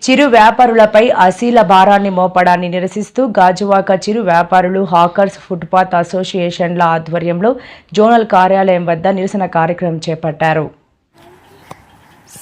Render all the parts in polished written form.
చిరు వ్యాపారులపై అశీల భారాన్ని మోపడాన్ని నిరసిస్తూ గాజువాక చిరు వ్యాపారులు హాకర్స్ ఫుట్పాత్ అసోసియేషన్ల ఆధ్వర్యంలో జోనల్ కార్యాలయం వద్ద నిరసన కార్యక్రమం చేపట్టారు.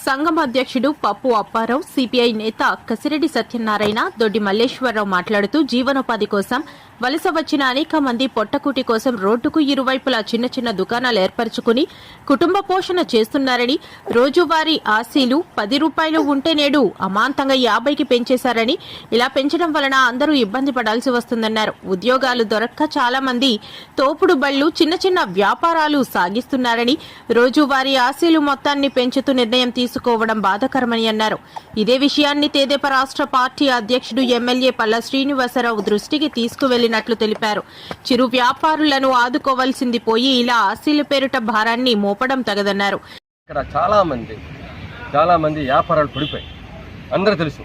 సంఘం అధ్యక్షుడు పప్పు అప్పారావు, సిపిఐ నేత కసిరెడ్డి సత్యనారాయణ, దొడ్డి మల్లేశ్వరరావు మాట్లాడుతూ జీవనోపాధి కోసం వలస వచ్చిన అనేక మంది పొట్టకూటి కోసం రోడ్డుకు ఇరువైపులా చిన్న చిన్న దుకాణాలు ఏర్పరచుకుని కుటుంబ పోషణ చేస్తున్నారని, రోజువారీ ఆశీలు 10 రూపాయలు ఉంటే నేడు అమాంతంగా 50కి పెంచేశారని, ఇలా పెంచడం వలన అందరూ ఇబ్బంది పడాల్సి వస్తుందన్నారు. ఉద్యోగాలు దొరక్క చాలా మంది తోపుడు బళ్లు, చిన్న చిన్న వ్యాపారాలు సాగిస్తున్నారని, రోజువారీ ఆశీలు మొత్తాన్ని పెంచుతూ నిర్ణయం తీసుకోవడం బాధాకరమని అన్నారు. ఇదే విషయాన్ని తెదేపా రాష్ట్ర పార్టీ అధ్యక్షుడు ఎమ్మెల్యే పల్లా శ్రీనివాసరావు దృష్టికి తీసుకువెళ్లినట్లు తెలిపారు. చిరు వ్యాపారులను ఆదుకోవాల్సింది పోయి ఇలా ఆశీల పేరిట భారాన్ని మోపడం తగదన్నారు. ఇక్కడ చాలా మంది వ్యాపారాలు పడిపోయి అందరూ తెలుసు.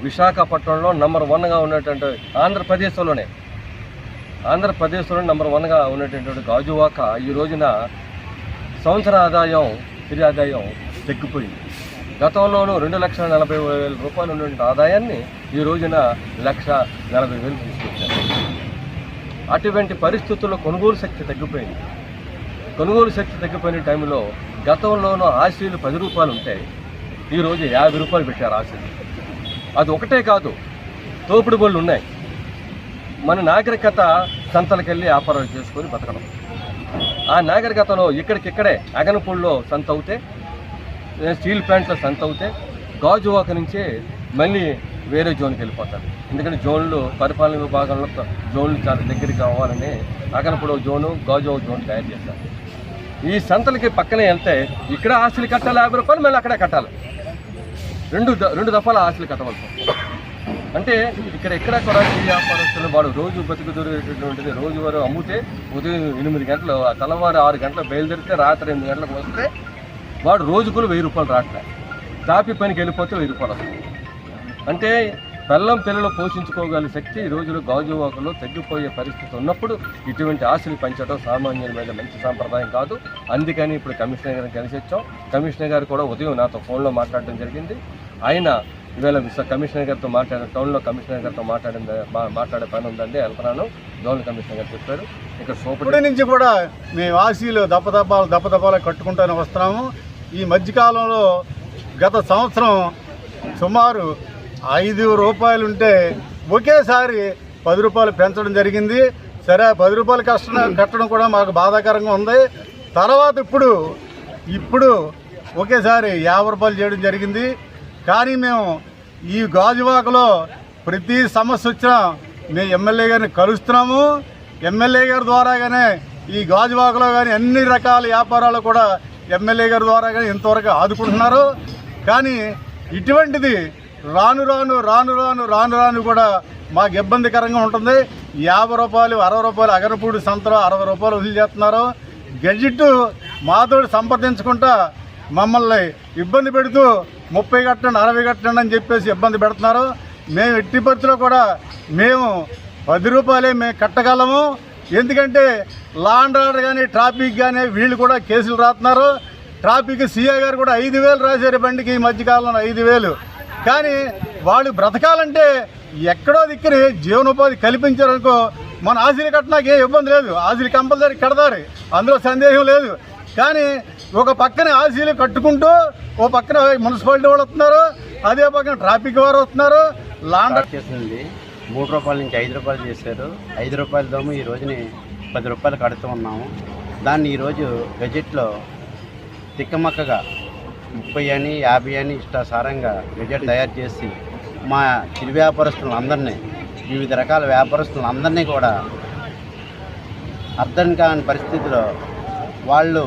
విశాఖపట్నంలో నంబర్ 1గా ఉన్నటువంటి ఆంధ్రప్రదేశ్లోనే నంబర్ 1గా ఉన్నటువంటి గాజువాక ఈ రోజున సంవత్సర ఆదాయం తగ్గిపోయింది. గతంలోనూ 2,40,000 రూపాయలు ఉన్నటువంటి ఆదాయాన్ని ఈ రోజున 1,40,000 తీసుకొచ్చారు. అటువంటి పరిస్థితుల్లో కొనుగోలు శక్తి తగ్గిపోయిన టైంలో గతంలోనూ ఆశీలు 10 రూపాయలు ఉంటే ఈరోజు 50 రూపాయలు పెట్టారు ఆశీలు. అది ఒకటే కాదు, తోపుడు బళ్ళు ఉన్నాయి. మన నాగరికత సంతలకెళ్ళి వ్యాపారాలు చేసుకొని బతకడం. ఆ నాగరికతలో ఇక్కడికిక్కడే అగనపూడిలో సంత అవుతే, స్టీల్ ప్లాంట్లో సంత అవుతే, గాజువాక నుంచే మళ్ళీ వేరే జోన్కి వెళ్ళిపోతారు. ఎందుకంటే జోన్లు పరిపాలన విభాగంలో జోన్లు చాలా దగ్గరికి కావాలని అగనపూడి జోను, గాజువాక జోన్ తయారు చేశారు. ఈ సంతలకి పక్కనే వెళ్తే ఇక్కడ ఆస్తులు కట్టాలి 50 రూపాయలు, మళ్ళీ అక్కడే కట్టాలి. రెండు దఫాల ఆస్తులు కట్టవలసి. అంటే ఎక్కడ కూడా ఈ వ్యాపారస్తులు వాడు రోజు బతుకుతున్నటువంటిది. రోజువారు అమ్ముతే ఉదయం 8 గంటలు, తెల్లవారు 6 గంటలకు బయలుదేరితే రాత్రి 8 గంటలకు వస్తే వాడు రోజుకు 1000 రూపాయలు రావట్లేదు. తాపి పనికి వెళ్ళిపోతే 1000 రూపాయలు వస్తుంది. అంటే పిల్లలు పోషించుకోగల శక్తి ఈ రోజులో గాజువాకలో తగ్గిపోయే పరిస్థితి ఉన్నప్పుడు ఇటువంటి ఆశలు పెంచడం సామాన్యుల మీద మంచి సాంప్రదాయం కాదు. అందుకని ఇప్పుడు కమిషనర్ గారిని కలిసి వచ్చాం. కమిషనర్ గారు కూడా ఉదయం నాతో ఫోన్లో మాట్లాడడం జరిగింది. ఆయన ఇవాళ కమిషనర్ గారితో టౌన్లో కమిషనర్ గారితో మాట్లాడే పని ఉందండి, వెళ్తున్నాను. జోనల్ కమిషనర్ గారు చెప్పారు. ఇక్కడ సూపర్ నుంచి కూడా మేము ఆశీలు దప్పదపాలు కట్టుకుంటూనే వస్తున్నాము. ఈ మధ్యకాలంలో గత సంవత్సరం సుమారు 5 రూపాయలు ఉంటే ఒకేసారి 10 రూపాయలు పెంచడం జరిగింది. సరే, 10 రూపాయలు కట్టడం కూడా మాకు బాధాకరంగా ఉంది. తర్వాత ఇప్పుడు ఒకేసారి 50 రూపాయలు చేయడం జరిగింది. కానీ మేము ఈ గాజువాకలో ప్రతి సమస్య వచ్చినా మేము ఎమ్మెల్యే గారిని కలుస్తున్నాము. ఎమ్మెల్యే గారి ద్వారాగానే ఈ గాజువాకలో కానీ అన్ని రకాల వ్యాపారాలు కూడా ఎమ్మెల్యే గారి ద్వారా కానీ ఇంతవరకు ఆదుకుంటున్నారు. కానీ ఇటువంటిది రాను రాను కూడా మాకు ఇబ్బందికరంగా ఉంటుంది. 50 రూపాయలు 60 రూపాయలు అగనపూడి సంతలో 60 రూపాయలు వసూలు చేస్తున్నారు. గెజిట్ మాతో సంప్రదించుకుంటా మమ్మల్ని ఇబ్బంది పెడుతూ 30 కట్టండి 60 కట్టండి అని చెప్పేసి ఇబ్బంది పెడుతున్నారు. మేము ఎట్టి పరిస్థితిలో కూడా మేము 10 రూపాయలే మేము కట్టగలము. ఎందుకంటే లా అండ్ ఆర్డర్ కానీ ట్రాఫిక్ కానీ వీళ్ళు కూడా కేసులు రాస్తున్నారు. ట్రాఫిక్ సీఐ గారు కూడా 5,000 రాశారు బండికి ఈ మధ్యకాలంలో 5,000. కానీ వాళ్ళు బ్రతకాలంటే ఎక్కడో దిక్కుని జీవనోపాధి కల్పించారనుకో మన ఆశలు కట్టడానికి ఏ ఇబ్బంది లేదు. ఆశలు కంపల్సరీ కడతారు, అందులో సందేహం లేదు. కానీ ఒక పక్కన ఆశీలు కట్టుకుంటూ ఓ పక్కన మున్సిపాలిటీ వాళ్ళు వస్తున్నారు, అదే పక్కన ట్రాఫిక్ వారు వస్తున్నారు. లాండ్ చేసింది 3 రూపాయల నుంచి 5 రూపాయలు చేశారు. 5 రూపాయల దోము ఈ రోజుని 10 రూపాయలు కడుతూ ఉన్నాము. దాన్ని ఈరోజు గెజెట్లో తిక్కమక్కగా 30 అని 50 అని ఇష్టాసారంగా గెజెట్ తయారు చేసి మా చిరు వ్యాపారస్తులందరినీ, వివిధ రకాల వ్యాపారస్తులందరినీ కూడా అర్థం కాని పరిస్థితిలో వాళ్ళు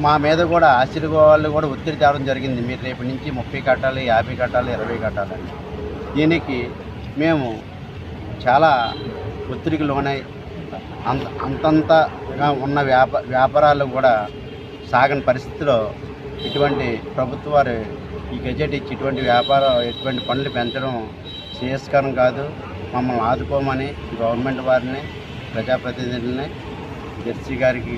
మా మీద కూడా వాళ్ళు కూడా ఒత్తిడి తేవడం జరిగింది. మీరు రేపటి నుంచి 30 కట్టాలి, 50 కట్టాలి, 20 కట్టాలని. దీనికి మేము చాలా ఒత్తిడికి లోనై అంతంతగా ఉన్న వ్యాపారాలు కూడా సాగని పరిస్థితిలో ఇటువంటి ప్రభుత్వ వారు ఈ గెజెట్ ఇచ్చి ఇటువంటి పనులు పెంచడం శ్రేయస్కరం కాదు. మమ్మల్ని ఆదుకోమని గవర్నమెంట్ వారిని, ప్రజాప్రతినిధులని, జెర్సీ గారికి